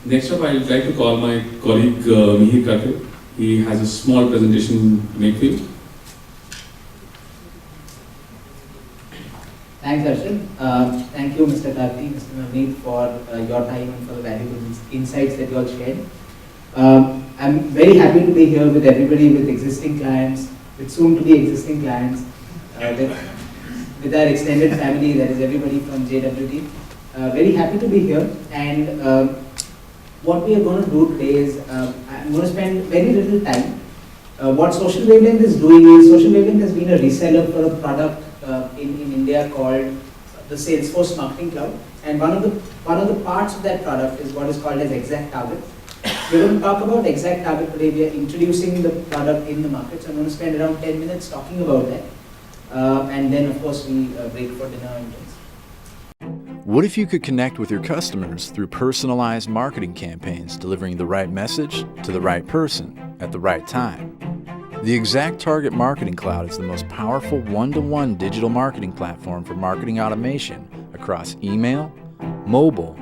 Next up, I'd like to call my colleague Mihir Kakir. He has a small presentation to make for you. Thanks, Darshan. Thank you, Mr. Karthi, Mr. Navneet, for your time and for the valuable insights that you all shared. I'm very happy to be here with everybody, with existing clients, with soon-to-be existing clients, with our extended family, that is everybody from JWT. Very happy to be here, and what we are going to do today is I'm going to spend very little time. What Social Wavelength is doing is, Social Wavelength has been a reseller for a product in India called the Salesforce Marketing Cloud, and one of the parts of that product is what is called as Exact Target. We're going to talk about Exact Target today. We are introducing the product in the market, so I'm going to spend around 10 minutes talking about that, and then of course we break for dinner and drinks. What if you could connect with your customers through personalized marketing campaigns, delivering the right message to the right person at the right time? The Exact Target Marketing Cloud is the most powerful one-to-one digital marketing platform for marketing automation across email, mobile,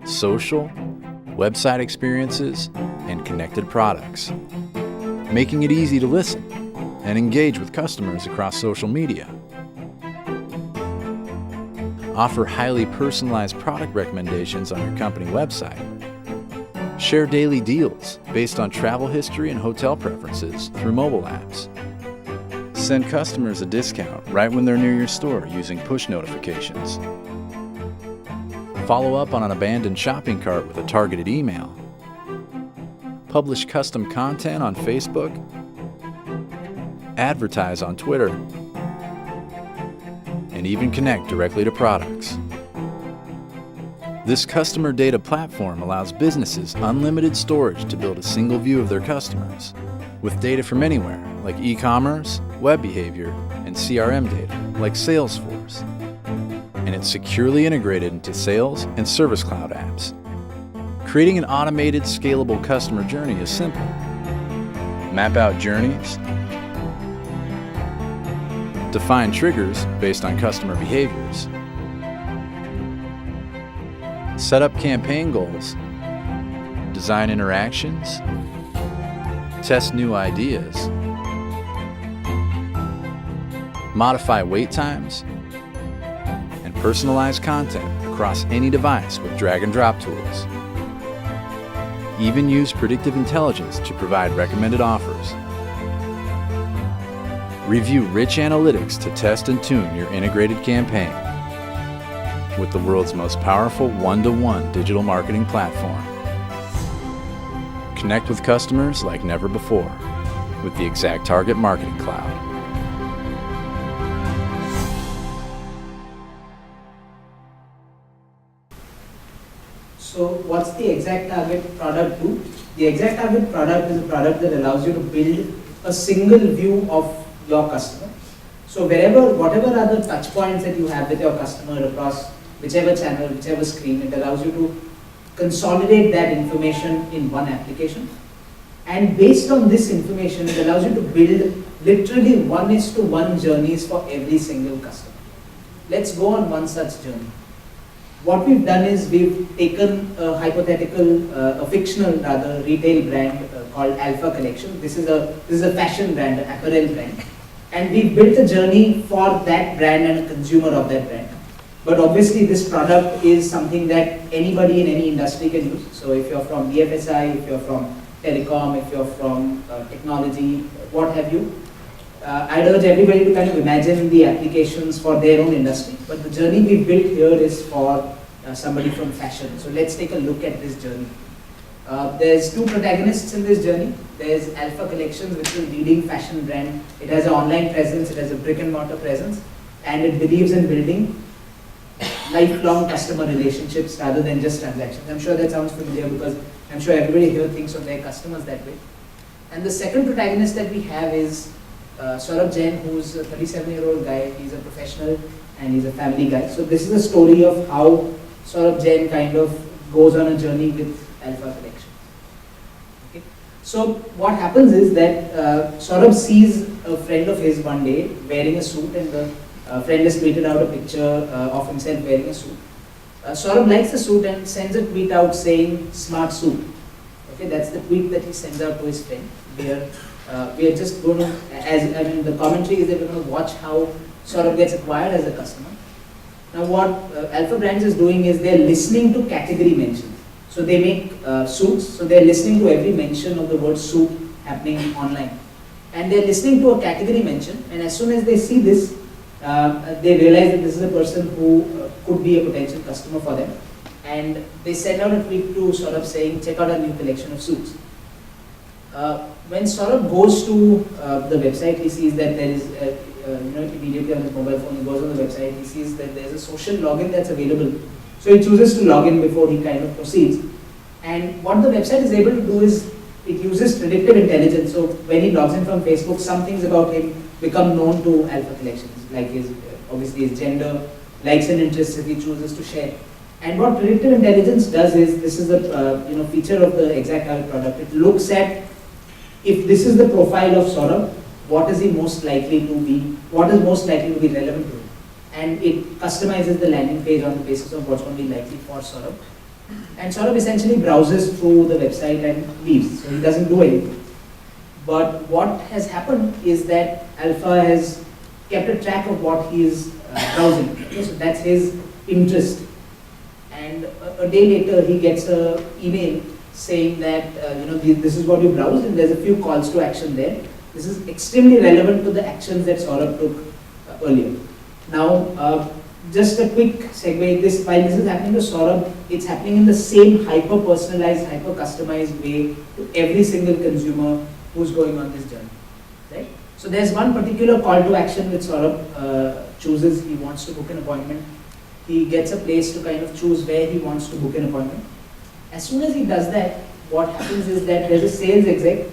social, website experiences, and connected products, making it easy to listen and engage with customers across social media. Offer highly personalized product recommendations on your company website. Share daily deals based on travel history and hotel preferences through mobile apps. Send customers a discount right when they're near your store using push notifications. Follow up on an abandoned shopping cart with a targeted email. Publish custom content on Facebook. Advertise on Twitter. And even connect directly to products. This customer data platform allows businesses unlimited storage to build a single view of their customers, with data from anywhere, like e-commerce, web behavior, and CRM data, like Salesforce. And it's securely integrated into Sales and Service Cloud apps. Creating an automated, scalable customer journey is simple. Map out journeys, define triggers based on customer behaviors, set up campaign goals, design interactions, test new ideas, modify wait times, and personalize content across any device with drag and drop tools. Even use predictive intelligence to provide recommended offers. Review rich analytics to test and tune your integrated campaign with the world's most powerful one-to-one digital marketing platform. Connect with customers like never before with the Exact Target Marketing Cloud. So what's the Exact Target product do? The Exact Target product is a product that allows you to build a single view of your customer. So whatever other touch points that you have with your customer across whichever channel, whichever screen, it allows you to consolidate that information in one application. And based on this information, it allows you to build literally 1:1 journeys for every single customer. Let's go on one such journey. What we've done is we've taken a hypothetical, a fictional rather, retail brand called Alpha Collection. This is a fashion brand, an apparel brand. And we built a journey for that brand and a consumer of that brand. But obviously this product is something that anybody in any industry can use. So if you're from BFSI, if you're from telecom, if you're from technology, what have you, I'd urge everybody to kind of imagine the applications for their own industry. But the journey we built here is for somebody from fashion. So let's take a look at this journey. There's two protagonists in this journey. There's Alpha Collections, which is a leading fashion brand. It has an online presence, it has a brick and mortar presence, and it believes in building lifelong customer relationships rather than just transactions. I'm sure that sounds familiar because I'm sure everybody here thinks of their customers that way. And the second protagonist that we have is Saurabh Jain, who's a 37-year-old guy. He's a professional and he's a family guy. So this is a story of how Saurabh Jain kind of goes on a journey with Alpha Collection. Okay. So what happens is that Saurabh sees a friend of his one day wearing a suit, and the friend has tweeted out a picture of himself wearing a suit. Saurabh likes the suit and sends a tweet out saying smart suit. Okay, that's the tweet that he sends out to his friend. We are just going to, the commentary is that we're going to watch how Saurabh gets acquired as a customer. Now what Alpha Brands is doing is they're listening to category mentions. So they make suits, so they're listening to every mention of the word suit happening online. And they're listening to a category mention, and as soon as they see this, they realize that this is a person who could be a potential customer for them. And they send out a tweet to Saurabh saying, check out our new collection of suits. When Saurabh goes to the website, he sees that there is, immediately on his mobile phone, he goes on the website, he sees that there's a social login that's available. So he chooses to log in before he kind of proceeds. And what the website is able to do is, it uses predictive intelligence. So when he logs in from Facebook, some things about him become known to Alpha Collections, like his, obviously his gender, likes and interests if he chooses to share. And what predictive intelligence does is, this is the feature of the exact target product. It looks at, if this is the profile of Saurabh, what is he most likely to be, what is most likely to be relevant to him. And it customizes the landing page on the basis of what's going to be likely for Saurabh. And Saurabh essentially browses through the website and leaves, so he doesn't do anything. But what has happened is that Alpha has kept a track of what he is browsing. Okay, so that's his interest. And a day later, he gets an email saying that this is what you browsed, and there's a few calls to action there. This is extremely relevant to the actions that Saurabh took earlier. Now, just a quick segue. While this is happening to Saurabh, it's happening in the same hyper-personalized, hyper-customized way to every single consumer who's going on this journey. Right? So there's one particular call to action which Saurabh chooses. He wants to book an appointment. He gets a place to kind of choose where he wants to book an appointment. As soon as he does that, what happens is that there's a sales exec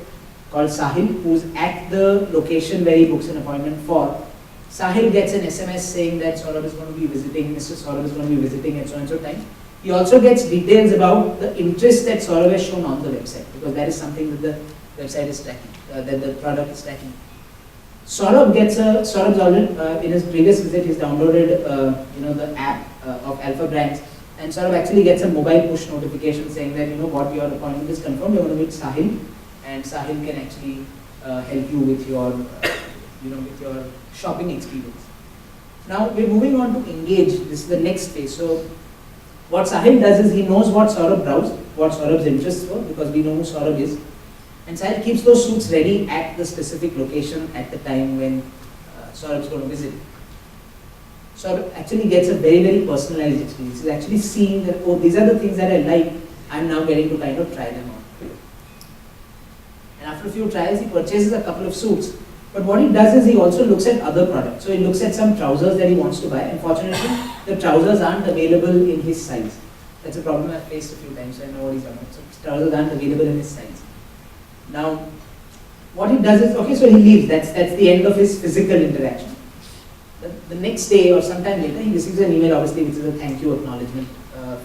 called Sahil who's at the location where he books an appointment for. Sahil gets an SMS saying that Saurabh is going to be visiting, Mr. Saurabh is going to be visiting at so and so time. He also gets details about the interest that Saurabh has shown on the website, because that is something that the website is tracking, that the product is tracking. Saurabh's already, in his previous visit, he's downloaded the app of Alpha Brands, and Saurabh actually gets a mobile push notification saying that what, your appointment is confirmed, you're going to meet Sahil, and Sahil can actually help you with your with your shopping experience. Now we're moving on to engage. This is the next phase. So what Sahil does is, he knows what Saurabh browsed, what Saurabh's interests were, because we know who Saurabh is. And Sahil keeps those suits ready at the specific location at the time when Saurabh's going to visit. Saurabh actually gets a very, very personalized experience. He's actually seeing that, oh, these are the things that I like, I'm now getting to kind of try them on. And after a few trials, he purchases a couple of suits. But what he does is, he also looks at other products. So he looks at some trousers that he wants to buy. Unfortunately, the trousers aren't available in his size. That's a problem I've faced a few times, so I know what he's about. So trousers aren't available in his size. Now, what he does is, okay, so he leaves. That's the end of his physical interaction. The next day or sometime later, he receives an email, obviously, which is a thank you acknowledgement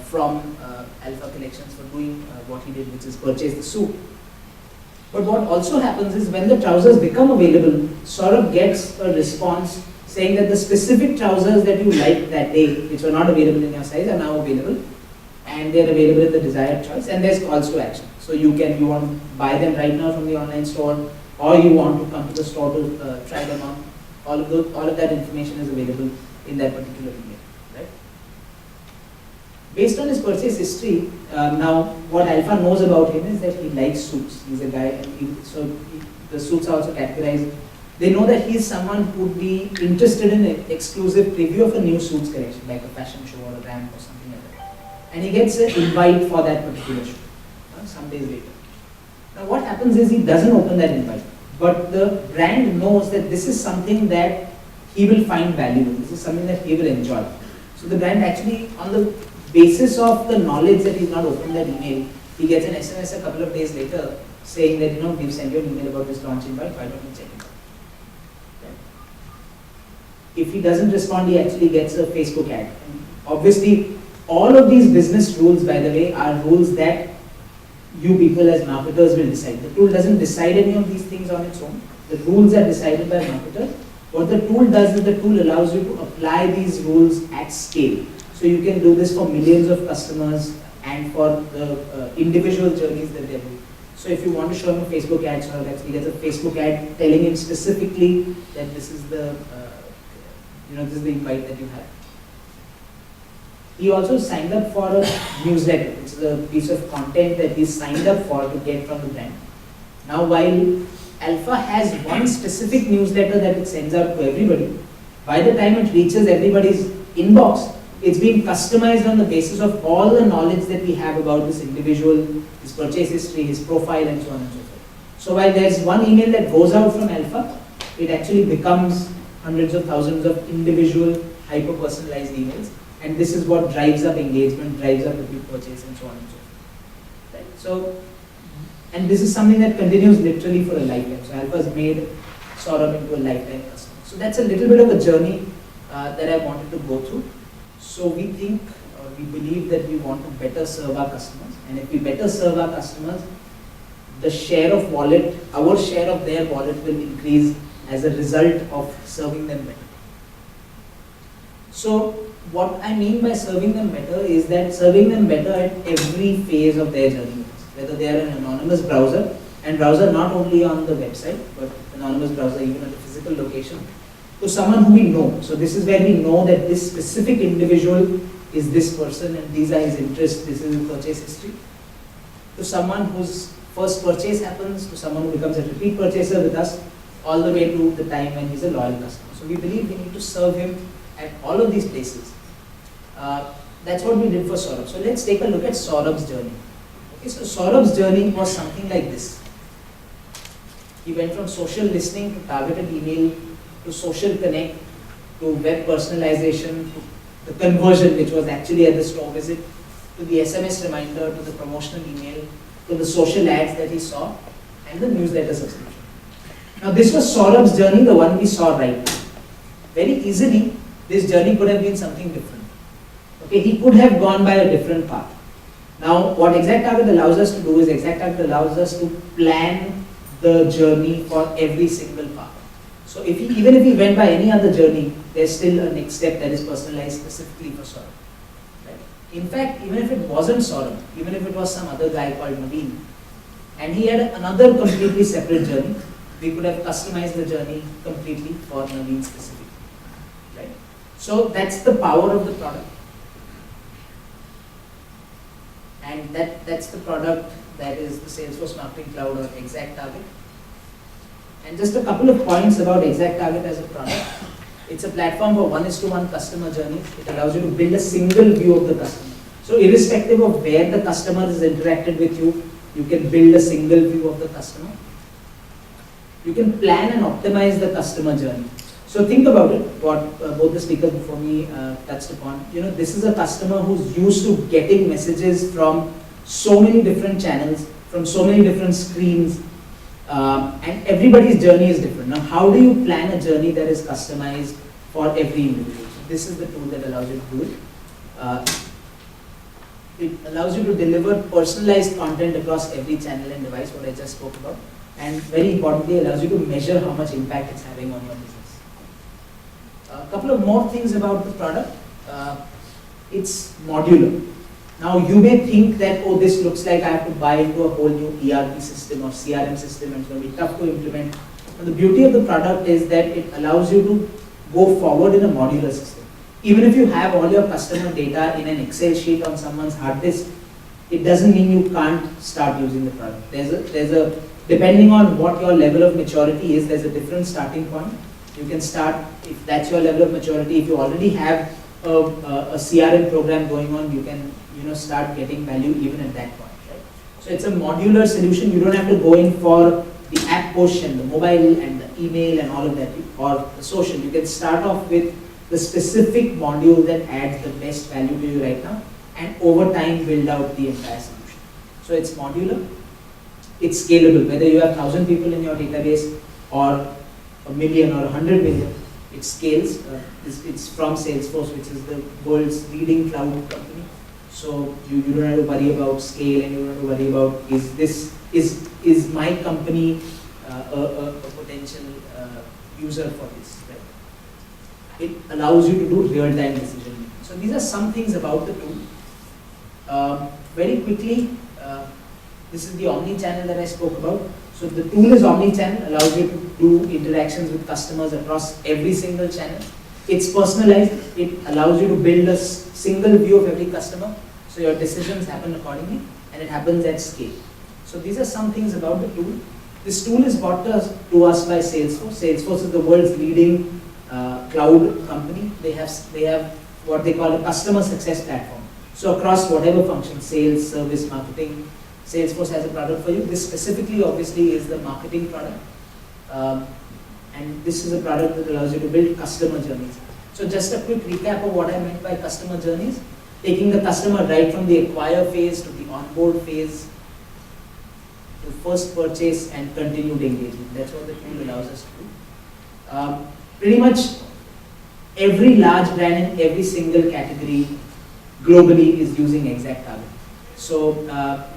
from Alpha Collections for doing what he did, which is purchase the suit. But what also happens is, when the trousers become available, Saurabh gets a response saying that the specific trousers that you liked that day, which were not available in your size, are now available, and they're available in the desired choice, and there's calls to action. So you want to buy them right now from the online store, or you want to come to the store to try them on. All of that information is available in that particular email, right? Based on his purchase history, now what Alpha knows about him is that he likes suits. He's a guy, and the suits are also categorized. They know that he's someone who would be interested in an exclusive preview of a new suits collection, like a fashion show or a ramp or something like that. And he gets an invite for that particular show, some days later. Now what happens is, he doesn't open that invite, but the brand knows that this is something that he will find valuable. This is something that he will enjoy. So the brand actually, on the basis of the knowledge that he's not opened that email, he gets an SMS a couple of days later saying that, we've sent you an email about this launch invite, why don't you check it out? Okay. If he doesn't respond, he actually gets a Facebook ad. And obviously, all of these business rules, by the way, are rules that you people as marketers will decide. The tool doesn't decide any of these things on its own. The rules are decided by marketers. What the tool does is, the tool allows you to apply these rules at scale. So you can do this for millions of customers and for the individual journeys that they're doing. So if you want to show him a Facebook ad, so he gets a Facebook ad telling him specifically that this is the, this is the invite that you have. He also signed up for a newsletter, which is a piece of content that he signed up for to get from the brand. Now, while Alpha has one specific newsletter that it sends out to everybody, by the time it reaches everybody's inbox, it's being customized on the basis of all the knowledge that we have about this individual, his purchase history, his profile, and so on and so forth. So while there's one email that goes out from Alpha, it actually becomes hundreds of thousands of individual hyper-personalized emails, and this is what drives up engagement, drives up repeat purchase, and so on and so forth. Right? So, and this is something that continues literally for a lifetime. So Alpha has made Saurabh into a lifetime customer. So that's a little bit of a journey that I wanted to go through. So we think, we believe that we want to better serve our customers, and if we better serve our customers, the share of wallet, our share of their wallet will increase as a result of serving them better. So what I mean by serving them better is that serving them better at every phase of their journey, whether they are an anonymous browser, and browser not only on the website, but anonymous browser even at the physical location, to someone who we know. So this is where we know that this specific individual is this person and these are his interests, this is his purchase history. To someone whose first purchase happens, to someone who becomes a repeat purchaser with us, all the way to the time when he's a loyal customer. So we believe we need to serve him at all of these places. That's what we did for Saurabh. So let's take a look at Saurabh's journey. Okay, so Saurabh's journey was something like this. He went from social listening to targeted email to social connect to web personalization to the conversion, which was actually at the store visit, to the SMS reminder, to the promotional email, to the social ads that he saw, and the newsletter subscription. Now this was Saurabh's journey, the one we saw right now. Very easily, this journey could have been something different. Okay, he could have gone by a different path. Now, what ExactTarget allows us to do is ExactTarget allows us to plan the journey for every single path. So even if he went by any other journey, there's still a next step that is personalized specifically for Saurabh. Right? In fact, even if it wasn't Saurabh, even if it was some other guy called Naveen, and he had another completely separate journey, we could have customized the journey completely for Naveen specifically. Right? So that's the power of the product. And that's the product that is the Salesforce Marketing Cloud or ExactTarget. And just a couple of points about ExactTarget as a product. It's a platform for one-to-one customer journeys. It allows you to build a single view of the customer. So irrespective of where the customer has interacted with you, you can build a single view of the customer. You can plan and optimize the customer journey. So think about it, what both the speakers before me touched upon. This is a customer who's used to getting messages from so many different channels, from so many different screens, and everybody's journey is different. Now, how do you plan a journey that is customized for every individual? So this is the tool that allows you to do it. It allows you to deliver personalized content across every channel and device, what I just spoke about, and very importantly, allows you to measure how much impact it's having on your business. A couple of more things about the product. It's modular. Now you may think that, oh, this looks like I have to buy into a whole new ERP system or CRM system and it's going to be tough to implement. But the beauty of the product is that it allows you to go forward in a modular system. Even if you have all your customer data in an Excel sheet on someone's hard disk, it doesn't mean you can't start using the product. Depending on what your level of maturity is, there's a different starting point. You can start, if that's your level of maturity, if you already have a CRM program going on, you can start getting value even at that point. Right? So it's a modular solution. You don't have to go in for the app push and the mobile and the email and all of that, or the social. You can start off with the specific module that adds the best value to you right now, and over time build out the entire solution. So it's modular, it's scalable. Whether you have 1,000 people in your database or 1 million or 100 million, it scales. It's from Salesforce, which is the world's leading cloud company. So you don't have to worry about scale, and you don't have to worry about is my company a potential user for this. Right? It allows you to do real-time decision making. So these are some things about the tool. Very quickly, this is the omni-channel that I spoke about. So the tool is omni-channel, allows you to do interactions with customers across every single channel. It's personalized, it allows you to build a single view of every customer, so your decisions happen accordingly, and it happens at scale. So these are some things about the tool. This tool is brought to us by Salesforce. Salesforce is the world's leading cloud company. They have what they call a customer success platform. So across whatever function, sales, service, marketing, Salesforce has a product for you. This specifically, obviously, is the marketing product. And this is a product that allows you to build customer journeys. So just a quick recap of what I meant by customer journeys. Taking the customer right from the acquire phase to the onboard phase, to first purchase and continued engagement. That's what the tool allows us to do. Pretty much every large brand in every single category globally is using ExactTarget. So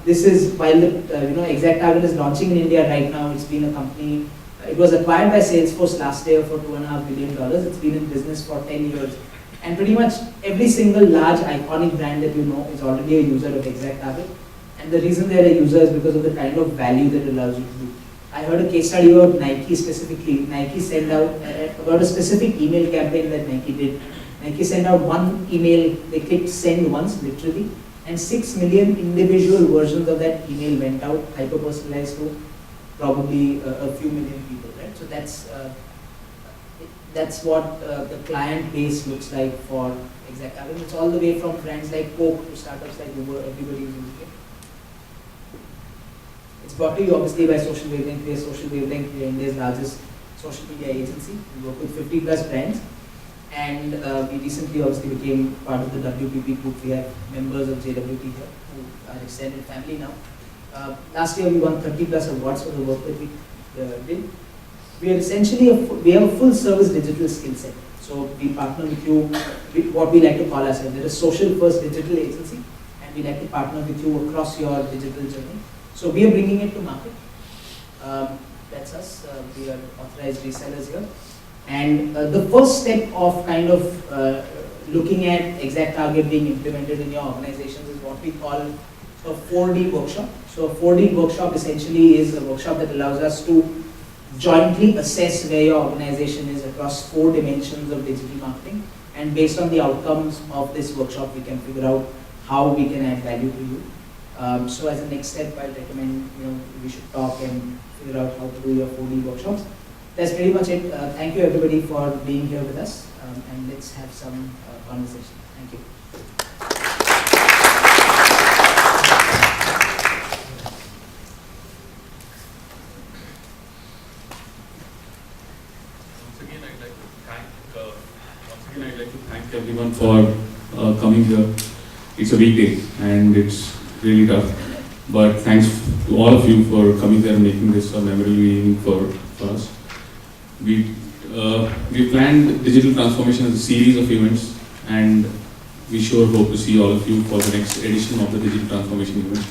this is, while the ExactTarget is launching in India right now, it's been a company, it was acquired by Salesforce last year for $2.5 billion. It's been in business for 10 years. And pretty much every single large iconic brand that you know is already a user of ExactTarget. And the reason they're a user is because of the kind of value that it allows you to do. I heard a case study about Nike specifically. Nike sent out, about a specific email campaign that Nike did. Nike sent out one email, they clicked send once, literally, and 6 million individual versions of that email went out, hyper-personalized to probably a few million people, right? So that's what the client base looks like for ExactTarget. It's all the way from brands like Coke to startups like Uber, everybody is using it. It's brought to you obviously by Social Wavelength. We are Social Wavelength, we are India's largest social media agency. We work with 50 plus brands. And we recently obviously became part of the WPP group. We have members of JWT here who are extended family now. Last year we won 30 plus awards for the work that we did. We are essentially, we have a full service digital skill set. So we partner with you, with what we like to call ourselves. We're a social first digital agency, and we like to partner with you across your digital journey. So we are bringing it to market. That's us. We are authorized resellers here. And the first step of kind of looking at ExactTarget being implemented in your organizations is what we call a 4D workshop. So a 4D workshop essentially is a workshop that allows us to jointly assess where your organization is across 4 dimensions of digital marketing. And based on the outcomes of this workshop, we can figure out how we can add value to you. So as a next step, I'll recommend we should talk and figure out how to do your 4D workshops. That's pretty much it. Thank you everybody for being here with us, and let's have some conversation. Thank you. Once again, I'd like to thank everyone for coming here. It's a weekday and it's really tough, but thanks to all of you for coming here and making this a memorable evening for us. We planned digital transformation as a series of events, and we sure hope to see all of you for the next edition of the digital transformation event.